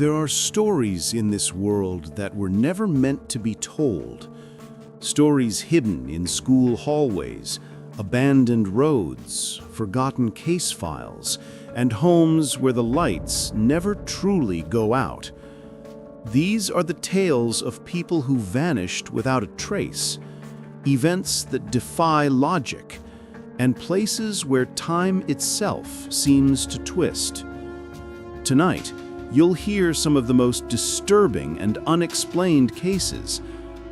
There are stories in this world that were never meant to be told. Stories hidden in school hallways, abandoned roads, forgotten case files, and homes where the lights never truly go out. These are the tales of people who vanished without a trace, events that defy logic, and places where time itself seems to twist. Tonight, you'll hear some of the most disturbing and unexplained cases,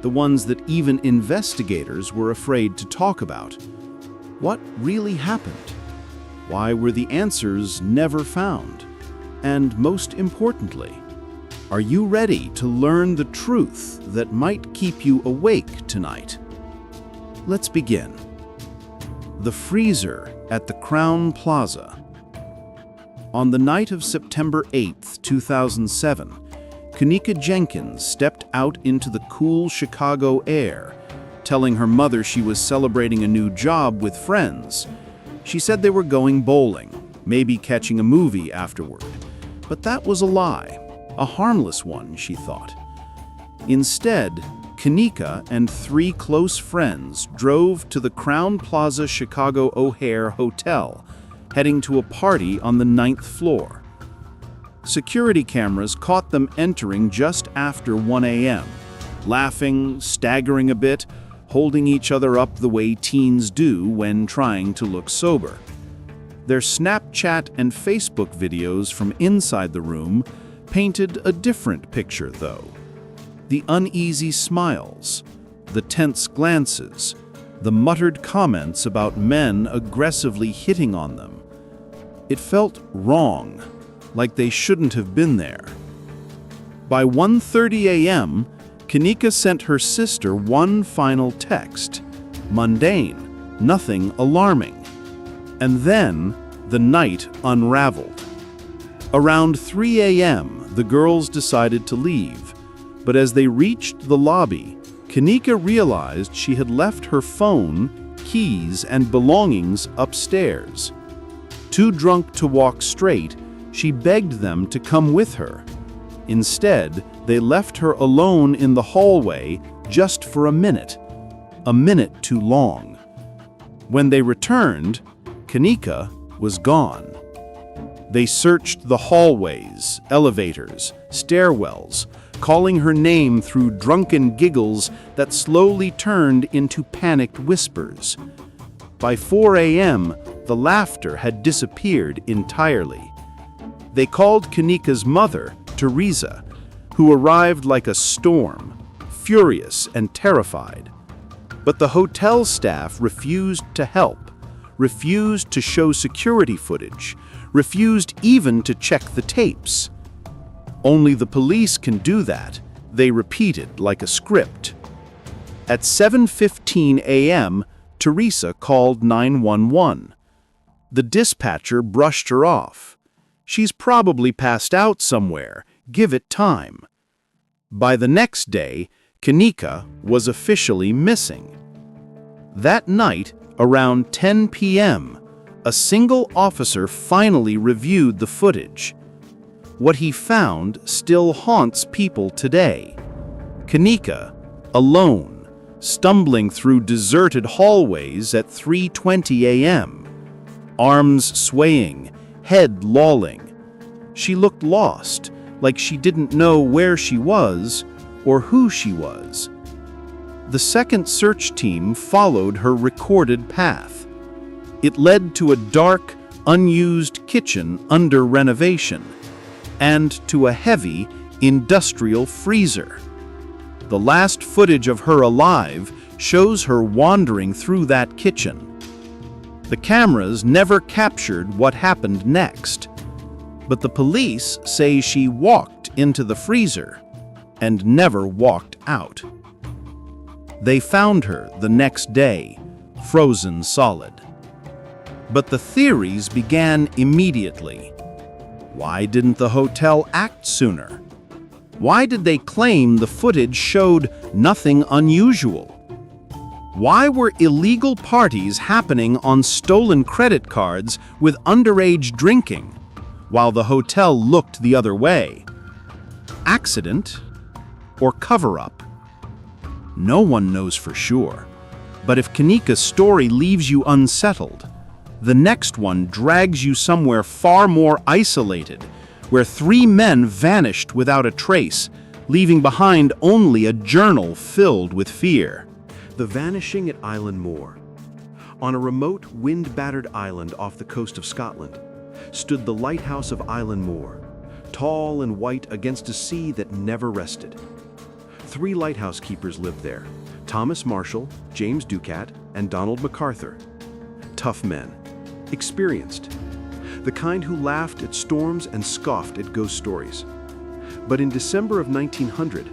the ones that even investigators were afraid to talk about. What really happened? Why were the answers never found? And most importantly, are you ready to learn the truth that might keep you awake tonight? Let's begin. The freezer at the Crowne Plaza. On the night of September 8, 2007, Kanika Jenkins stepped out into the cool Chicago air, telling her mother she was celebrating a new job with friends. She said they were going bowling, maybe catching a movie afterward. But that was a lie, a harmless one, she thought. Instead, Kanika and three close friends drove to the Crowne Plaza Chicago O'Hare Hotel, heading to a party on the 9th floor. Security cameras caught them entering just after 1 a.m., laughing, staggering a bit, holding each other up the way teens do when trying to look sober. Their Snapchat and Facebook videos from inside the room painted a different picture, though. The uneasy smiles, the tense glances, the muttered comments about men aggressively hitting on them. It felt wrong, like they shouldn't have been there. By 1:30 a.m., Kanika sent her sister one final text. Mundane, nothing alarming. And then, the night unraveled. Around 3 a.m., the girls decided to leave, but as they reached the lobby, Kanika realized she had left her phone, keys, and belongings upstairs. Too drunk to walk straight, she begged them to come with her. Instead, they left her alone in the hallway just for a minute too long. When they returned, Kanika was gone. They searched the hallways, elevators, stairwells, calling her name through drunken giggles that slowly turned into panicked whispers. By 4 a.m., the laughter had disappeared entirely. They called Kanika's mother, Teresa, who arrived like a storm, furious and terrified. But the hotel staff refused to help, refused to show security footage, refused even to check the tapes. Only the police can do that, they repeated like a script. At 7:15 a.m., Teresa called 911. The dispatcher brushed her off. She's probably passed out somewhere, give it time. By the next day, Kanika was officially missing. That night, around 10 p.m., a single officer finally reviewed the footage. What he found still haunts people today. Kanika, alone, stumbling through deserted hallways at 3:20 a.m., arms swaying, head lolling. She looked lost, like she didn't know where she was or who she was. The second search team followed her recorded path. It led to a dark, unused kitchen under renovation, and to a heavy, industrial freezer. The last footage of her alive shows her wandering through that kitchen. The cameras never captured what happened next, but the police say she walked into the freezer and never walked out. They found her the next day, frozen solid. But the theories began immediately. Why didn't the hotel act sooner? Why did they claim the footage showed nothing unusual? Why were illegal parties happening on stolen credit cards with underage drinking, while the hotel looked the other way? Accident or cover-up? No one knows for sure. But if Kanika's story leaves you unsettled, the next one drags you somewhere far more isolated, where 3 men vanished without a trace, leaving behind only a journal filled with fear. The Vanishing at Island Moor. On a remote, wind-battered island off the coast of Scotland stood the lighthouse of Island Moor, tall and white against a sea that never rested. 3 lighthouse keepers lived there: Thomas Marshall, James Ducat, and Donald MacArthur. Tough men, experienced, the kind who laughed at storms and scoffed at ghost stories. But in December of 1900,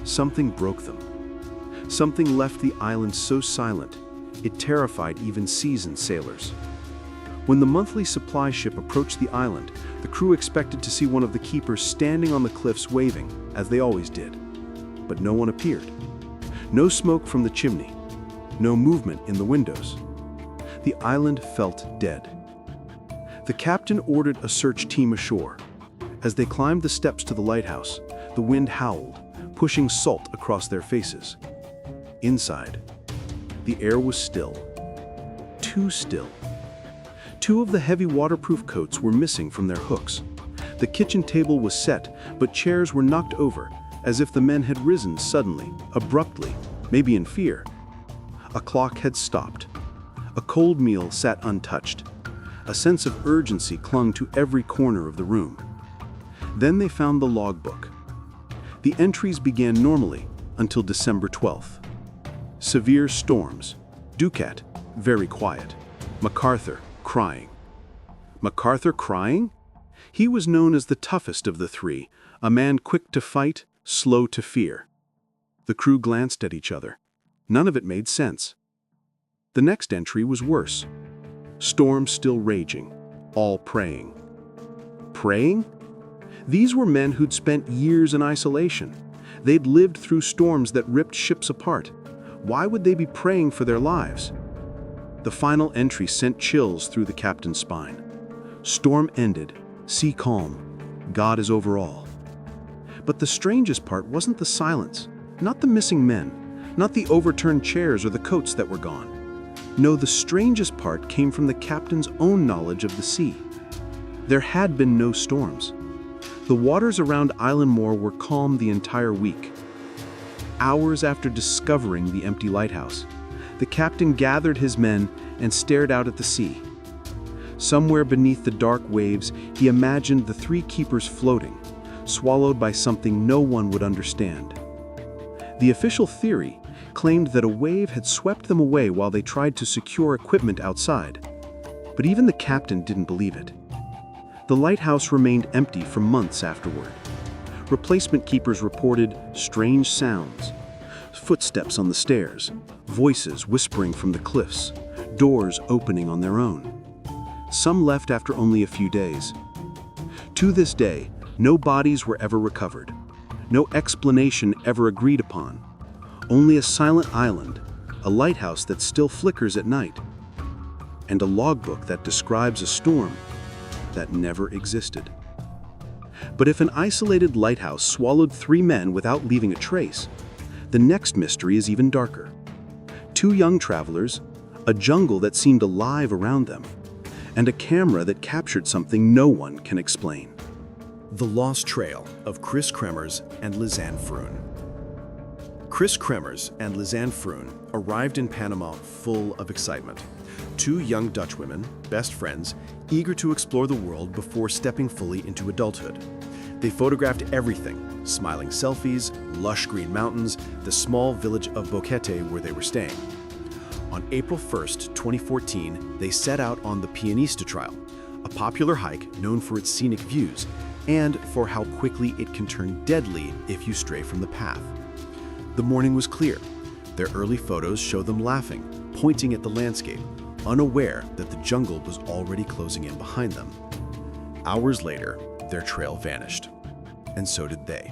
something broke them. Something left the island so silent, it terrified even seasoned sailors. When the monthly supply ship approached the island, the crew expected to see one of the keepers standing on the cliffs waving, as they always did. But no one appeared. No smoke from the chimney. No movement in the windows. The island felt dead. The captain ordered a search team ashore. As they climbed the steps to the lighthouse, the wind howled, pushing salt across their faces. Inside, the air was still. Too still. 2 of the heavy waterproof coats were missing from their hooks. The kitchen table was set, but chairs were knocked over, as if the men had risen suddenly, abruptly, maybe in fear. A clock had stopped. A cold meal sat untouched. A sense of urgency clung to every corner of the room. Then they found the logbook. The entries began normally until December 12th. Severe storms. Ducat, very quiet. MacArthur, crying. MacArthur crying? He was known as the toughest of the 3, a man quick to fight, slow to fear. The crew glanced at each other. None of it made sense. The next entry was worse. Storm still raging, all praying. Praying? These were men who'd spent years in isolation. They'd lived through storms that ripped ships apart. Why would they be praying for their lives? The final entry sent chills through the captain's spine. Storm ended, sea calm, God is over all. But the strangest part wasn't the silence, not the missing men, not the overturned chairs or the coats that were gone. No, the strangest part came from the captain's own knowledge of the sea. There had been no storms. The waters around Island Moor were calm the entire week. Hours after discovering the empty lighthouse, the captain gathered his men and stared out at the sea. Somewhere beneath the dark waves, he imagined the 3 keepers floating, swallowed by something no one would understand. The official theory claimed that a wave had swept them away while they tried to secure equipment outside. But even the captain didn't believe it. The lighthouse remained empty for months afterward. Replacement keepers reported strange sounds, footsteps on the stairs, voices whispering from the cliffs, doors opening on their own. Some left after only a few days. To this day, no bodies were ever recovered, no explanation ever agreed upon. Only a silent island, a lighthouse that still flickers at night, and a logbook that describes a storm that never existed. But if an isolated lighthouse swallowed 3 men without leaving a trace, the next mystery is even darker. 2 young travelers, a jungle that seemed alive around them, and a camera that captured something no one can explain. The Lost Trail of Chris Kremers and Lisanne Froon. Chris Kremers and Lisanne Froon arrived in Panama full of excitement. 2 young Dutch women, best friends, eager to explore the world before stepping fully into adulthood. They photographed everything: smiling selfies, lush green mountains, the small village of Boquete where they were staying. On April 1st, 2014, they set out on the Pianista Trail, a popular hike known for its scenic views and for how quickly it can turn deadly if you stray from the path. The morning was clear. Their early photos show them laughing, pointing at the landscape, unaware that the jungle was already closing in behind them. Hours later, their trail vanished, and so did they.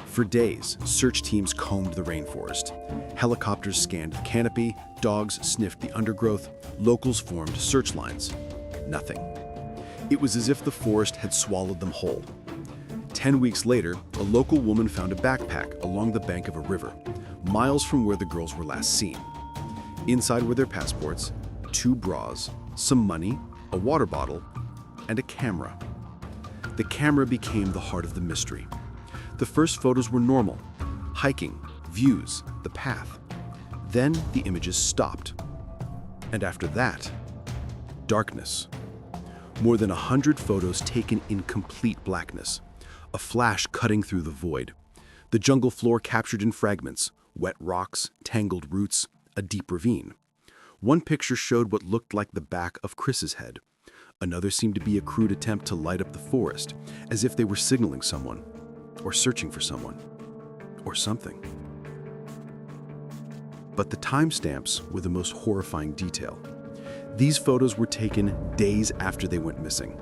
For days, search teams combed the rainforest. Helicopters scanned the canopy, dogs sniffed the undergrowth, locals formed search lines. Nothing. It was as if the forest had swallowed them whole. 10 weeks later, a local woman found a backpack along the bank of a river, miles from where the girls were last seen. Inside were their passports, 2 bras, some money, a water bottle, and a camera. The camera became the heart of the mystery. The first photos were normal: hiking, views, the path. Then the images stopped. And after that, darkness. More than 100 photos taken in complete blackness. A flash cutting through the void. The jungle floor captured in fragments, wet rocks, tangled roots, a deep ravine. One picture showed what looked like the back of Chris's head. Another seemed to be a crude attempt to light up the forest, as if they were signaling someone, or searching for someone, or something. But the timestamps were the most horrifying detail. These photos were taken days after they went missing.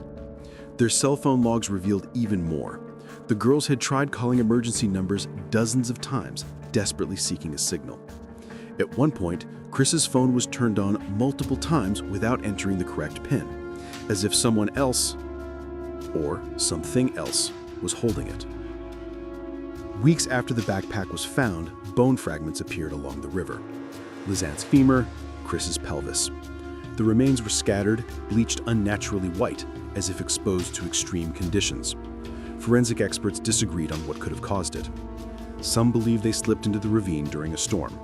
Their cell phone logs revealed even more. The girls had tried calling emergency numbers dozens of times, desperately seeking a signal. At one point, Chris's phone was turned on multiple times without entering the correct PIN, as if someone else, or something else, was holding it. Weeks after the backpack was found, bone fragments appeared along the river. Lizanne's femur, Chris's pelvis. The remains were scattered, bleached unnaturally white, as if exposed to extreme conditions. Forensic experts disagreed on what could have caused it. Some believe they slipped into the ravine during a storm.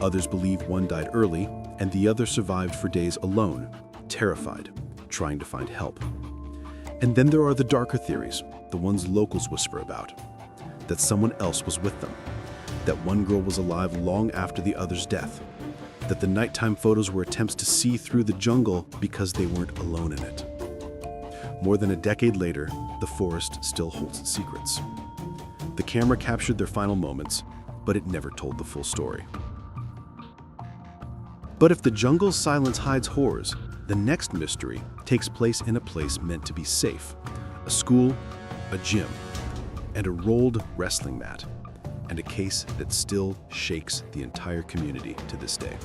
Others believe one died early, and the other survived for days alone, terrified, trying to find help. And then there are the darker theories, the ones locals whisper about. That someone else was with them. That one girl was alive long after the other's death. That the nighttime photos were attempts to see through the jungle because they weren't alone in it. More than a decade later, the forest still holds its secrets. The camera captured their final moments, but it never told the full story. But if the jungle's silence hides horrors, the next mystery takes place in a place meant to be safe. A school, a gym, and a rolled wrestling mat, and a case that still shakes the entire community to this day.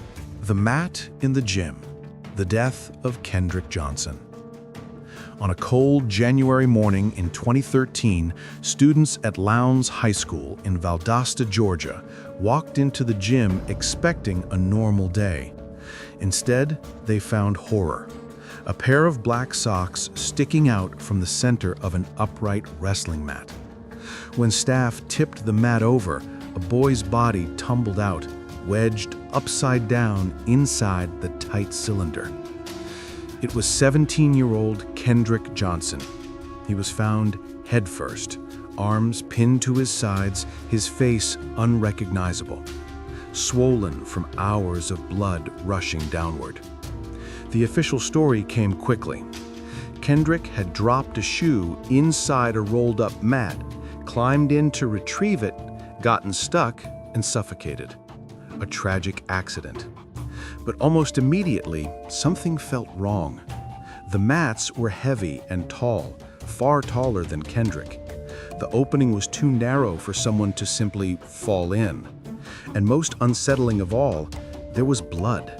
The mat in the gym. The death of Kendrick Johnson. On a cold January morning in 2013, students at Lowndes High School in Valdosta, Georgia, walked into the gym expecting a normal day. Instead, they found horror. A pair of black socks sticking out from the center of an upright wrestling mat. When staff tipped the mat over, a boy's body tumbled out, wedged upside down inside the tight cylinder. It was 17-year-old Kendrick Johnson. He was found head first, arms pinned to his sides, his face unrecognizable, swollen from hours of blood rushing downward. The official story came quickly. Kendrick had dropped a shoe inside a rolled-up mat, climbed in to retrieve it, gotten stuck, and suffocated. A tragic accident. But almost immediately, something felt wrong. The mats were heavy and tall, far taller than Kendrick. The opening was too narrow for someone to simply fall in. And most unsettling of all, there was blood.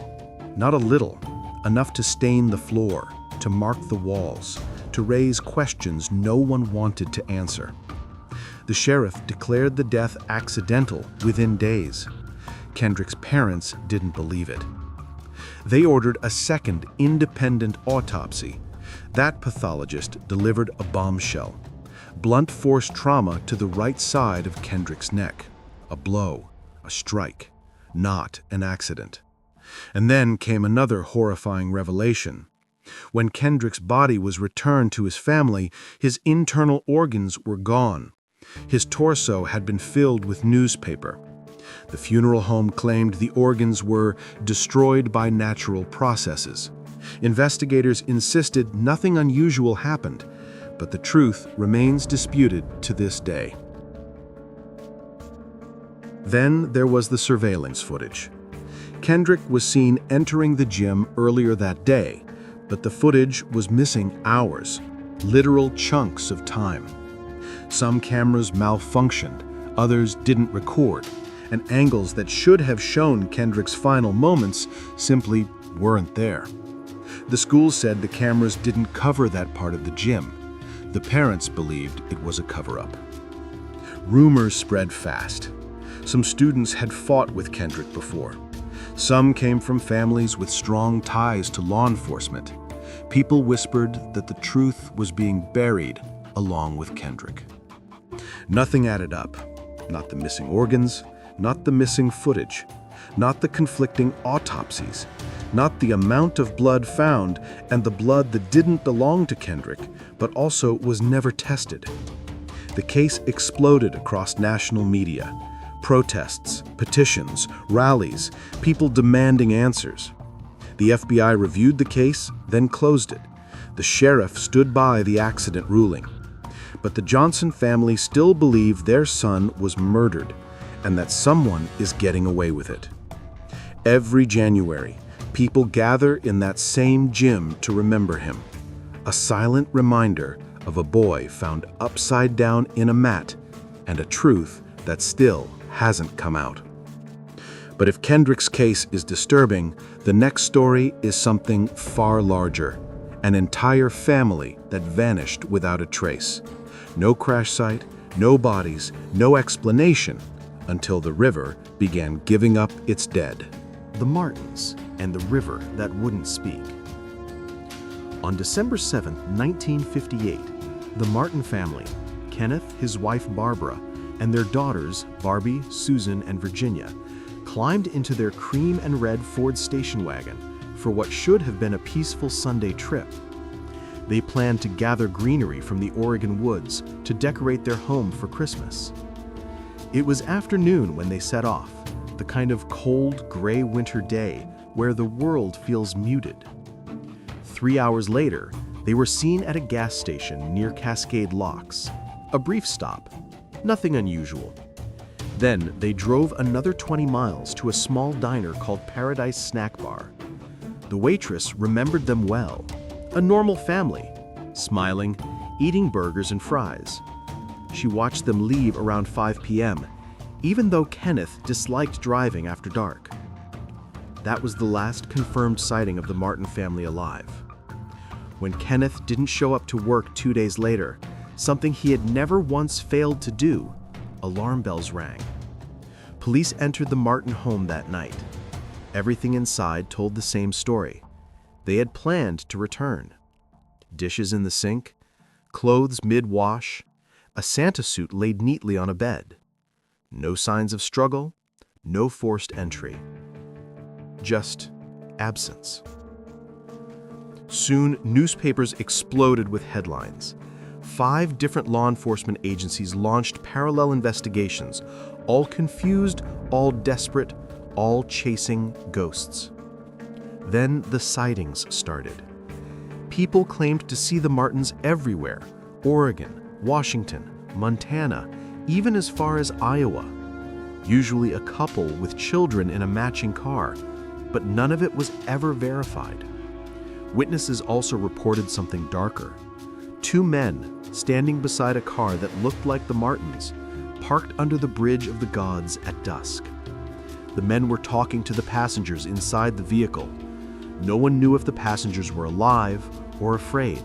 Not a little, enough to stain the floor, to mark the walls, to raise questions no one wanted to answer. The sheriff declared the death accidental within days. Kendrick's parents didn't believe it. They ordered a second independent autopsy. That pathologist delivered a bombshell. Blunt force trauma to the right side of Kendrick's neck. A blow, a strike, not an accident. And then came another horrifying revelation. When Kendrick's body was returned to his family, his internal organs were gone. His torso had been filled with newspaper. The funeral home claimed the organs were destroyed by natural processes. Investigators insisted nothing unusual happened, but the truth remains disputed to this day. Then there was the surveillance footage. Kendrick was seen entering the gym earlier that day, but the footage was missing hours, literal chunks of time. Some cameras malfunctioned, others didn't record, and angles that should have shown Kendrick's final moments simply weren't there. The school said the cameras didn't cover that part of the gym. The parents believed it was a cover-up. Rumors spread fast. Some students had fought with Kendrick before. Some came from families with strong ties to law enforcement. People whispered that the truth was being buried along with Kendrick. Nothing added up. Not the missing organs, not the missing footage, not the conflicting autopsies, not the amount of blood found and the blood that didn't belong to Kendrick, but also was never tested. The case exploded across national media. Protests, petitions, rallies, people demanding answers. The FBI reviewed the case, then closed it. The sheriff stood by the accident ruling. But the Johnson family still believe their son was murdered and that someone is getting away with it. Every January, people gather in that same gym to remember him. A silent reminder of a boy found upside down in a mat and a truth that still hasn't come out. But if Kendrick's case is disturbing, the next story is something far larger. An entire family that vanished without a trace. No crash site, no bodies, no explanation, until the river began giving up its dead. The Martins and the river that wouldn't speak. On December 7, 1958, the Martin family, Kenneth, his wife Barbara, and their daughters, Barbie, Susan, and Virginia, climbed into their cream and red Ford station wagon for what should have been a peaceful Sunday trip. They planned to gather greenery from the Oregon woods to decorate their home for Christmas. It was afternoon when they set off, the kind of cold, gray winter day where the world feels muted. 3 hours later, they were seen at a gas station near Cascade Locks. A brief stop, nothing unusual. Then they drove another 20 miles to a small diner called Paradise Snack Bar. The waitress remembered them well. A normal family, smiling, eating burgers and fries. She watched them leave around 5 p.m., even though Kenneth disliked driving after dark. That was the last confirmed sighting of the Martin family alive. When Kenneth didn't show up to work 2 days later, something he had never once failed to do, alarm bells rang. Police entered the Martin home that night. Everything inside told the same story. They had planned to return. Dishes in the sink, clothes mid-wash, a Santa suit laid neatly on a bed. No signs of struggle, no forced entry. Just absence. Soon, newspapers exploded with headlines. 5 different law enforcement agencies launched parallel investigations, all confused, all desperate, all chasing ghosts. Then the sightings started. People claimed to see the Martins everywhere: Oregon, Washington, Montana, even as far as Iowa. Usually a couple with children in a matching car, but none of it was ever verified. Witnesses also reported something darker. 2 men standing beside a car that looked like the Martins, parked under the Bridge of the Gods at dusk. The men were talking to the passengers inside the vehicle. No one knew if the passengers were alive or afraid.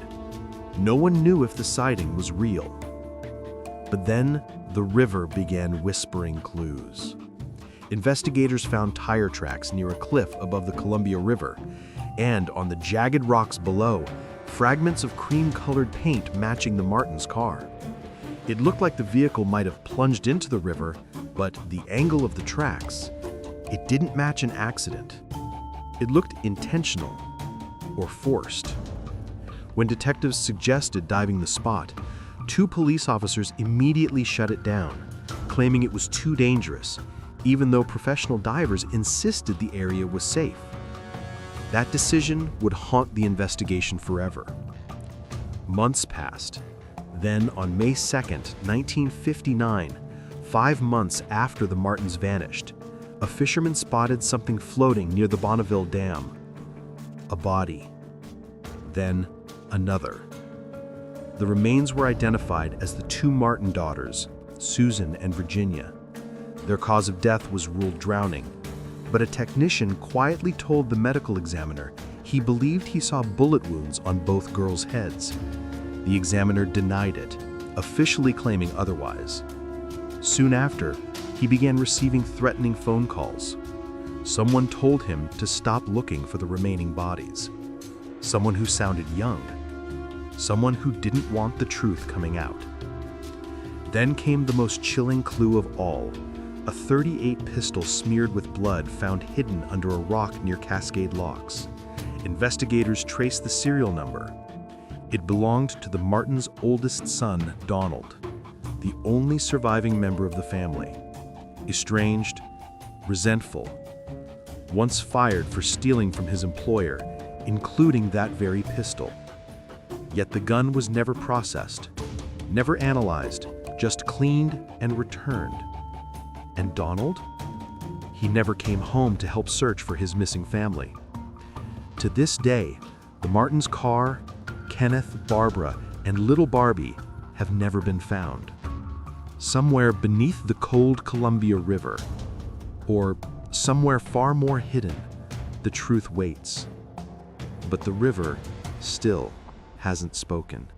No one knew if the sighting was real. But then the river began whispering clues. Investigators found tire tracks near a cliff above the Columbia River, and on the jagged rocks below, fragments of cream-colored paint matching the Martins' car. It looked like the vehicle might have plunged into the river, but the angle of the tracks, it didn't match an accident. It looked intentional or forced. When detectives suggested diving the spot, 2 police officers immediately shut it down, claiming it was too dangerous, even though professional divers insisted the area was safe. That decision would haunt the investigation forever. Months passed. Then, on May 2nd, 1959, 5 months after the Martins vanished, a fisherman spotted something floating near the Bonneville Dam. A body. Then, another. The remains were identified as the 2 Martin daughters, Susan and Virginia. Their cause of death was ruled drowning, but a technician quietly told the medical examiner he believed he saw bullet wounds on both girls' heads. The examiner denied it, officially claiming otherwise. Soon after, he began receiving threatening phone calls. Someone told him to stop looking for the remaining bodies. Someone who sounded young. Someone who didn't want the truth coming out. Then came the most chilling clue of all, a .38 pistol smeared with blood found hidden under a rock near Cascade Locks. Investigators traced the serial number. It belonged to the Martins' oldest son, Donald, the only surviving member of the family. Estranged, resentful, once fired for stealing from his employer, including that very pistol. Yet the gun was never processed, never analyzed, just cleaned and returned. And Donald? He never came home to help search for his missing family. To this day, the Martins' car, Kenneth, Barbara, and little Barbie have never been found. Somewhere beneath the cold Columbia River, or somewhere far more hidden, the truth waits. But the river still hasn't spoken.